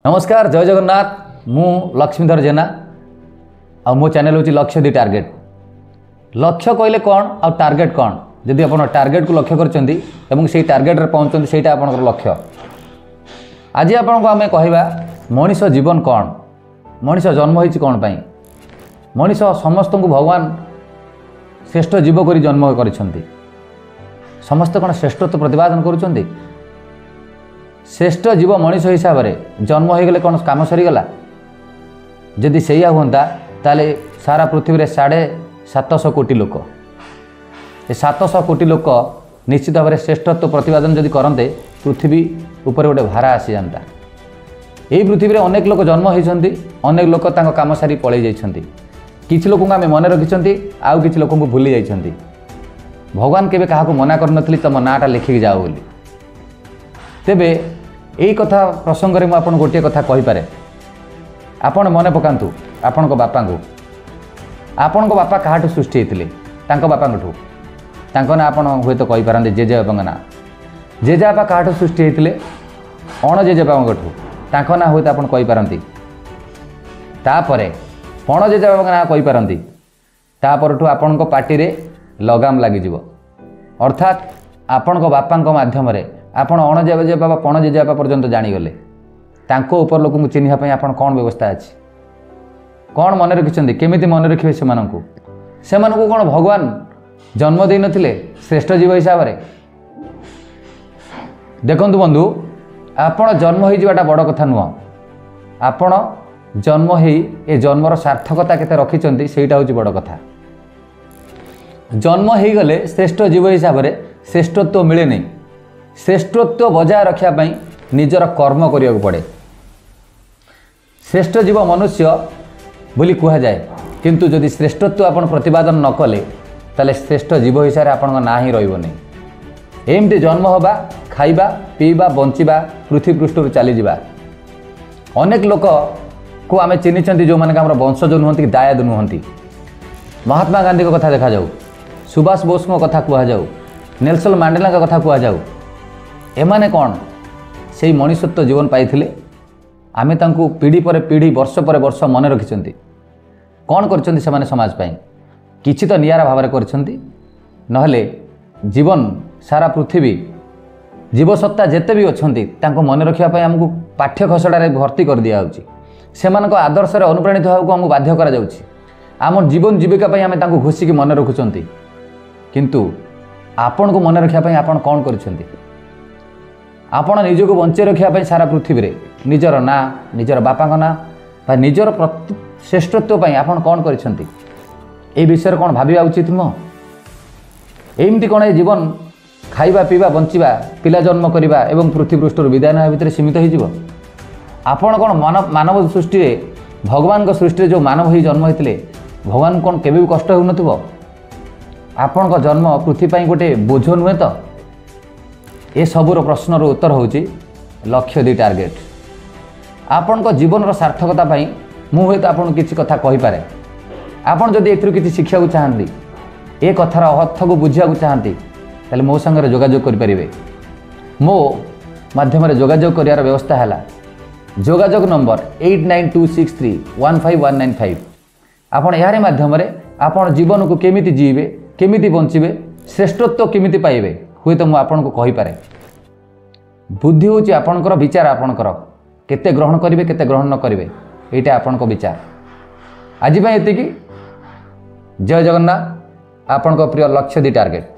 नमस्कार जय जगन्नाथ मु लक्ष्मीधर जेना आ मो चैनल हूँ लक्ष्य दी टार्गेट। लक्ष्य कहले कौन आ टार्गेट कौन जदि आप टार्गेट को लक्ष्य कर टार्गेट पहुँचते ସେଇଟା आपनकर लक्ष्य। आज आपन को आम कहवा मनीष जीवन कौन, मनीष जन्म होइछि कौन पाई। मनीष समस्त को भगवान श्रेष्ठ जीव करी जन्म करिसेंति। समस्त कौन श्रेष्ठत्व प्रतिपादन करुछंती। श्रेष्ठ जीव मनीष हिसाब से जन्म हो गले कौन काम सरीगला। जदि सैया हुंता ताले सारा पृथ्वी रे 750 कोटी लोक, ये 700 कोटी लोक निश्चित भाव में श्रेष्ठत्व प्रतिपादन जदि करते पृथ्वी उपर गोटे भारा आसी जाता। यही पृथ्वी रे अनेक लोक जन्म होती, अनेक लोक तांको काम सारी पलि जाइछंती। किछि लोक आम मन रखिछंती, आउ किछि लोक भूली जाइछंती। भगवान केबे काहाकू मना करनथली तुम नाटा लिखिक जाओ बोली। तेबे यही कथा प्रसंग में मुझे गोटे कथा कहीपे। आपण मन पकातु आपण बापा को, आपण बापा क्या सृष्टि होते बापा ना आप हूँ तो कहींपारे जेजेबापा ना। जेजेबापा क्या सृष्टि होते अण जेजेबापा ना हूँ तो आप कहींपारती। तापर पण जेजेबापा ना कहींपारती। तापर आपण पार्टी लगाम लगिज, अर्थात आपण बापा मध्यम आपण अण जेजेबापा पण जेजेबापा पर्यंत जाणीगले। तांको ऊपर लोक चिन्हवाई आप कौन व्यवस्था अच्छी, कौन मन रखिंट, केमी मन रखिए से कौन भगवान जन्म दे नथिले श्रेष्ठ जीव हिसाब से। देखु बंधु, आपण जन्म हो जाटा बड़ कथा नुह। आपण जन्म हो ए जन्मर सार्थकता केते रखिंट सेटा हूँ बड़ कथा। जन्म हो गले श्रेष्ठ जीव हिसाब से श्रेष्ठत्व मिले नहीं। श्रेष्ठत्व बजाय रखापी निजर कर्म करने को पड़े। श्रेष्ठ जीव मनुष्य बोली कह जाए, किंतु जदि श्रेष्ठत्व आप प्रतिपादन न कले ताले श्रेष्ठ जीव हिसाब से आपण ना ही रही। एमती जन्म हवा, खाइबा, पीवा, बंचिबा, पृथ्वी पृष्ठ चली जावा। अनेक लोक को आम चिन्हिंट जो मैंने आम वंशज नुहति, दायाद नुहति। महात्मा गांधी को कथा देखा जाऊ, सुभाष बोस को कथा कह जाऊ, नेल्सन मांडेला का कथा कह जाऊ। एमाने कौन से मनुष्यत्व जीवन पाइथिले। आमे तांकु पीढ़ी पर पीढ़ी, वर्ष पर वर्ष मन रखिंट। कौन करछंती से माने समाज पाई किछि तो नियारा भाव में करछंती। नहले जीवन सारा पृथ्वी जीवसत्ता जेते भी अछंती तांको मन रखिया पई हमकु पाठ्य खसड़ारे भर्ती कर दिया होछि। सेमानको आदर्श रे अनुप्राणित होबाकू हमकु बाध्य करा जाउछि। आम जीवन जीविका पई आमे तांको घोषिकी मन रखुछंती, किंतु आपण को मन रखिया पई आपण कौन करछंती। आपण निजको बंचे रखापी सारा पृथ्वी रे निजर ना, निजर बापा ना, निजर श्रेष्ठत्व आपण कौन करछंती। ए विषय कौन भाविबा उचित नुह। एमती कौन ए जीवन खाइबा, पीवा, बंचिबा, पिला जन्म करवा एवं पृथ्वी पृष्ठ विदाय ना भितर सीमित हो। आपण कौन मानव सृष्टि रे, भगवान सृष्टि जो मानव ही जन्म होते भगवान कौन केबे भी कष्ट हो नथिबो। आपण जन्म पृथ्वी गोटे बोझ नुहे तो। ये सबूर प्रश्नर उत्तर होची लक्ष्य दी टार्गेट। आपण को जीवन सार्थकता पाई मु तो आपन किसी कथा कहीपे। आपन जदि एथुरु किसी शिक्षा चाहती, ए कथार अर्थ को बुझा चाहती, ताले मो संगे जोगाजोग करें। मो माध्यम जोगाजोग करार व्यवस्था है जोगाजोग नंबर 8926315195। आपन यार माध्यम आपन जीवन को केमिति जीवे, केमिति बंचिबे, श्रेष्ठत्व केमिति पाइबे हुए तो मुझे आपन को कहीपे। बुद्धि हूँ आपणकर विचार, आपणकर केते ग्रहण करेंगे केते ग्रहण न करेंगे यहाँ आपण विचार। आज ये जय जगन्नाथ, आपण प्रिय लक्ष्य दी टार्गेट।